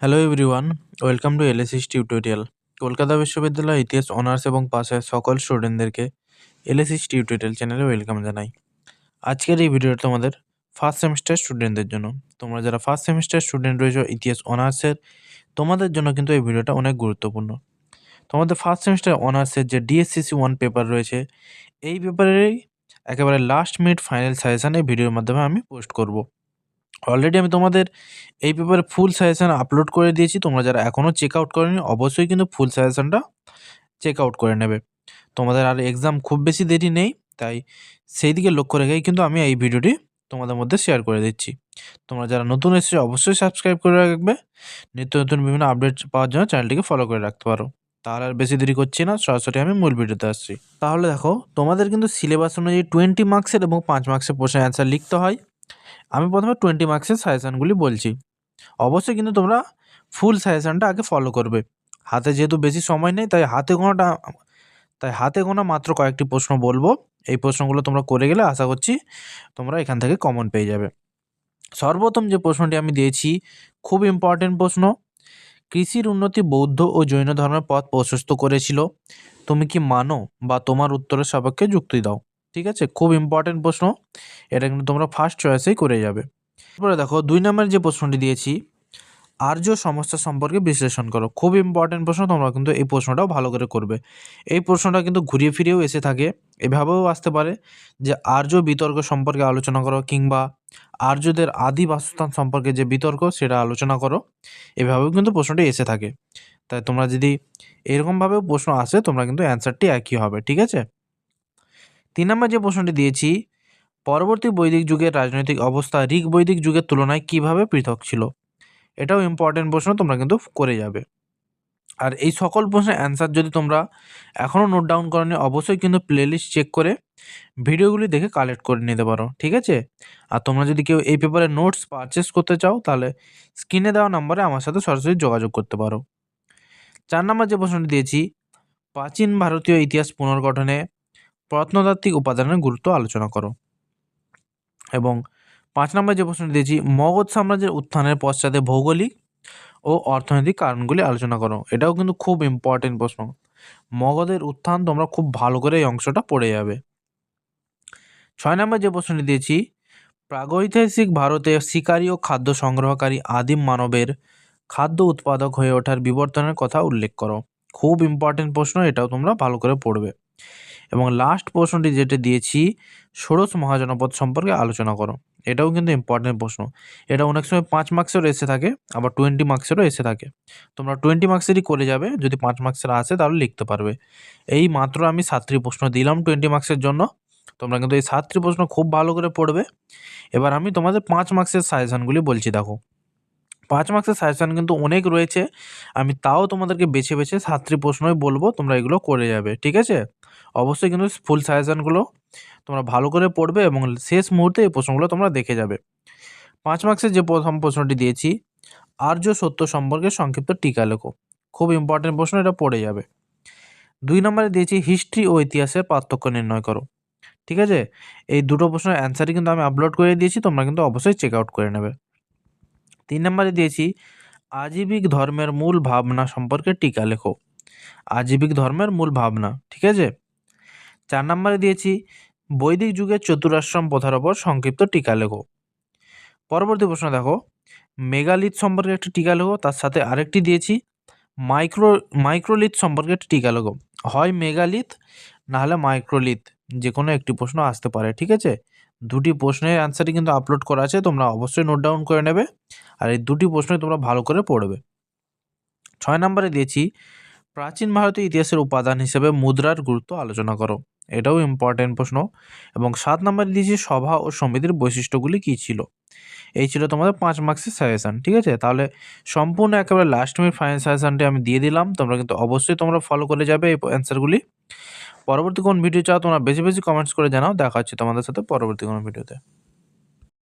Hello everyone, welcome to LSS tutorial. Kolkata বিশ্ববিদ্যালয় ইতিহাস honours এবং পাশের সকল স্টুডেন্টদেরকে এলএসএস টিউটোরিয়াল চ্যানেলে ওয়েলকাম জানাই। আজকের এই ভিডিওটা তোমাদের ফার্স্ট সেমিস্টার স্টুডেন্টদের জন্য। তোমরা যারা ফার্স্ট সেমিস্টার স্টুডেন্ট রয়েছো ইতিহাস অনার্সের, তোমাদের জন্য কিন্তু এই ভিডিওটা অনেক গুরুত্বপূর্ণ। তোমাদের ফার্স্ট সেমিস্টার অনার্সের যে ডিএসসিসি 1 পেপার রয়েছে, এই পেপারেরই একেবারে লাস্ট মিনিট ফাইনাল সাজেশন এই ভিডিওর মাধ্যমে আমি পোস্ট করব। অলরেডি আমি তোমাদের এই পেপারে ফুল সাজেশন আপলোড করে দিয়েছি। তোমরা যারা এখনও চেক আউট করোনি অবশ্যই কিন্তু ফুল সাজেশনটা চেক আউট করে নেবে। তোমাদের আর এক্সাম খুব বেশি দেরি নেই, তাই সেই দিকে লক্ষ্য রেখেই কিন্তু আমি এই ভিডিওটি তোমাদের মধ্যে শেয়ার করে দিচ্ছি। তোমরা যারা নতুন এসেছো অবশ্যই সাবস্ক্রাইব করে রাখবে। নিত্য নতুন বিভিন্ন আপডেট পাওয়ার জন্য চ্যানেলটিকে ফলো করে রাখতে পারো। তাহলে আর বেশি দেরি করছি না, সরাসরি আমি মূল ভিডিওতে আসছি। তাহলে দেখো, তোমাদের কিন্তু সিলেবাস অনুযায়ী 20 মার্কসের এবং 5 মার্কসের প্রশ্নের অ্যান্সার লিখতে হয়। আমি প্রথমে 20 মার্কসের সাজেশনগুলি বলছি। অবশ্যই কিন্তু তোমরা ফুল সাজেশনটা আগে ফলো করবে। হাতে যেহেতু বেশি সময় নেই, তাই হাতে গোনা মাত্র কয়েকটি প্রশ্ন বলবো। এই প্রশ্নগুলো তোমরা করে গেলে আশা করছি তোমরা এখান থেকে কমন পেয়ে যাবে। সর্বপ্রথম যে প্রশ্নটি আমি দিয়েছি, খুব ইম্পর্টেন্ট প্রশ্ন। কৃষির উন্নতি বৌদ্ধ ও জৈন ধর্মের পথ প্রশস্ত করেছিল। তুমি কি মানো বা তোমার উত্তরের সাপেক্ষে যুক্তি দাও। ঠিক আছে, খুব ইম্পর্টেন্ট প্রশ্ন। এটা কিন্তু তোমরা ফার্স্ট চয়েসেই করে যাবে। তারপরে দেখো, 2 নম্বরের যে প্রশ্নটি দিয়েছি, আর্য সমস্যা সম্পর্কে বিশ্লেষণ করো। খুব ইম্পর্টেন্ট প্রশ্ন, তোমরা কিন্তু এই প্রশ্নটাও ভালো করে করবে। এই প্রশ্নটা কিন্তু ঘুরিয়ে ফিরিয়েও এসে থাকে, এভাবেও আসতে পারে যে আর্য বিতর্ক সম্পর্কে আলোচনা করো, কিংবা আর্যদের আদি বাসস্থান সম্পর্কে যে বিতর্ক সেটা আলোচনা করো। এভাবেও কিন্তু প্রশ্নটি এসে থাকে। তাই তোমরা যদি এরকমভাবেও প্রশ্ন আসে, তোমরা কিন্তু অ্যান্সারটি একই হবে। ঠিক আছে। 3 নম্বর যে প্রশ্নটি দিয়েছি, পরবর্তী বৈদিক যুগের রাজনৈতিক অবস্থা ঋগ বৈদিক যুগের তুলনায় কিভাবে পৃথক ছিল। এটাও ইম্পর্টেন্ট প্রশ্ন, তোমরা কিন্তু করে যাবে। আর এই সকল প্রশ্নের অ্যান্সার যদি তোমরা এখনও নোট ডাউন করোনি, অবশ্যই কিন্তু প্লেলিস্ট চেক করে ভিডিওগুলি দেখে কালেক্ট করে নিতে পারো। ঠিক আছে। আর তোমরা যদি কেউ এই পেপারে নোটস পারচেস করতে চাও, তাহলে স্ক্রিনে দেওয়া নম্বরে আমার সাথে সরাসরি যোগাযোগ করতে পারো। 4 নম্বর যে প্রশ্নটি দিয়েছি, প্রাচীন ভারতীয় ইতিহাস পুনর্গঠনে প্রত্নতাত্ত্বিক উপাদানের গুরুত্ব আলোচনা করো। এবং 5 নম্বর যে প্রশ্নটি দিয়েছি, মগধ সাম্রাজ্যের উত্থানের পশ্চাতে ভৌগোলিক ও অর্থনৈতিক কারণগুলি আলোচনা করো। এটাও কিন্তু খুব ইম্পর্টেন্ট প্রশ্ন। মগধের উত্থান তোমরা খুব ভালো করে এই অংশটা পড়ে যাবে। 6 নম্বর যে প্রশ্নটি দিয়েছি, প্রাগৈতিহাসিক ভারতে শিকারী ও খাদ্য সংগ্রহকারী আদিম মানবের খাদ্য উৎপাদক হয়ে ওঠার বিবর্তনের কথা উল্লেখ করো। খুব ইম্পর্টেন্ট প্রশ্ন, এটাও তোমরা ভালো করে পড়বে। এবং লাস্ট প্রশ্নটি যেটা দিয়েছি, ষোড়শ মহাজনপদ সম্পর্কে আলোচনা করো। এটাও কিন্তু ইম্পর্টেন্ট প্রশ্ন। এটা অনেক সময় 5 মার্কসেরও এসে থাকে, আবার 20 মার্কসেরও এসে থাকে। তোমরা 20 মার্কসেরই করে যাবে। যদি 5 মার্কসের আসে তাহলে লিখতে পারবে। এই মাত্র আমি 7টি প্রশ্ন দিলাম 20 মার্কসের জন্য। তোমরা কিন্তু এই 7টি প্রশ্ন খুব ভালো করে পড়বে। এবার আমি তোমাদের 5 মার্কসের সাজেশনগুলি বলছি। দেখো, 5 মার্কসের সাজেশন কিন্তু অনেক রয়েছে। আমি তাও তোমাদেরকে বেছে বেছে 7টি প্রশ্নই বলবো, তোমরা এগুলো করে যাবে। ঠিক আছে। অবশ্যই কিন্তু ফুল সাজেশনগুলো তোমরা ভালো করে পড়বে এবং শেষ মুহূর্তে এই প্রশ্নগুলো তোমরা দেখে যাবে। 5 মার্কসের যে প্রথম প্রশ্নটি দিয়েছি, আর্য সত্য সম্পর্কে সংক্ষিপ্ত টিকা লেখো। খুব ইম্পর্টেন্ট প্রশ্ন, এটা পড়ে যাবে। 2 নম্বরে দিয়েছি হিস্ট্রি ও ইতিহাসের পার্থক্য নির্ণয় করো। ঠিক আছে। এই দুটো প্রশ্নের অ্যান্সারই কিন্তু আমি আপলোড করে দিয়েছি, তোমরা কিন্তু অবশ্যই চেক আউট করে নেবে। 3 নম্বরে দিয়েছি আজীবিক ধর্মের মূল ভাবনা সম্পর্কে টিকা লেখো। আজীবিক ধর্মের মূল ভাবনা। ঠিক আছে। 4 নম্বরে দিয়েছি বৈদিক যুগের চতুরাশ্রম প্রথার ওপর সংক্ষিপ্ত টিকা লেখো। পরবর্তী প্রশ্ন দেখো, মেগালিথ সম্পর্কে একটা টিকা লেখো। তার সাথে আরেকটি দিয়েছি মাইক্রোলিথ সম্পর্কে একটা টিকা লেখো। হয় মেগালিথ না হলে মাইক্রোলিথ, যে কোনো একটি প্রশ্ন আসতে পারে। ঠিক আছে। দুটি প্রশ্নের অ্যান্সারই কিন্তু আপলোড করা আছে, তোমরা অবশ্যই নোট ডাউন করে নেবে। আর এই দুটি প্রশ্নই তোমরা ভালো করে পড়বে। 6 নম্বরে দিয়েছি প্রাচীন ভারতীয় ইতিহাসের উপাদান হিসেবে মুদ্রার গুরুত্ব আলোচনা করো। এটাও ইম্পর্টেন্ট প্রশ্ন। এবং 7 নম্বরে দিয়েছি সভা ও সমিতির বৈশিষ্ট্যগুলি কী ছিল। এই ছিল তোমাদের 5 মার্কসের সাজেশন। ঠিক আছে। তাহলে সম্পূর্ণ একেবারে লাস্ট মিনিট ফাইনাল সাজেশনটি আমি দিয়ে দিলাম। তোমরা কিন্তু অবশ্যই তোমরা ফলো করে যাবে এই অ্যান্সারগুলি। পরবর্তী কোন ভিডিও চাও তোমরা বেশি বেশি কমেন্টস করে জানাও। দেখা হচ্ছে তোমাদের সাথে পরবর্তী কোনো ভিডিওতে।